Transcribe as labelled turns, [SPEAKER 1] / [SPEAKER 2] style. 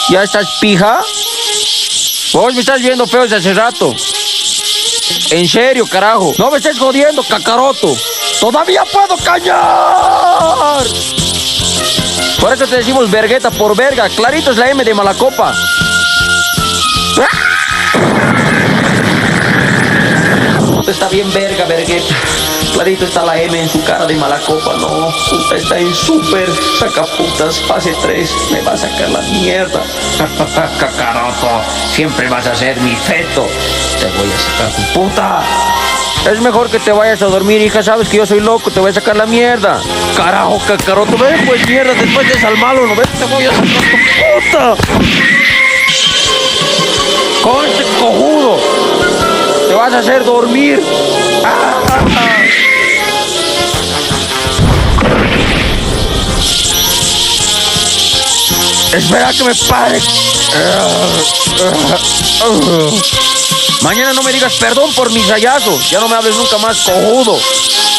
[SPEAKER 1] ¿Ya estás pija? Vos me estás viendo feo desde hace rato. En serio, carajo. No me estés jodiendo, cacaroto. ¡Todavía puedo cañar! Por eso te decimos vergueta por verga. Clarito es la M de Malacopa. Está bien verga, vergueta. Clarito está la M en su cara de Malacopa. No, puta, está en súper. Saca putas, fase 3. Me va a sacar la mierda. Cacaroto, siempre vas a ser mi feto. Te voy a sacar tu puta. Es mejor que te vayas a dormir, hija. Sabes que yo soy loco, te voy a sacar la mierda. Carajo, cacaroto, ven pues mierda. Después de salvarlo, no ves, te voy a sacar tu puta. Con este cojudo te vas a hacer dormir. Espera que me pare. Mañana no me digas perdón por mis hallazgos. Ya no me hables nunca más, cojudo.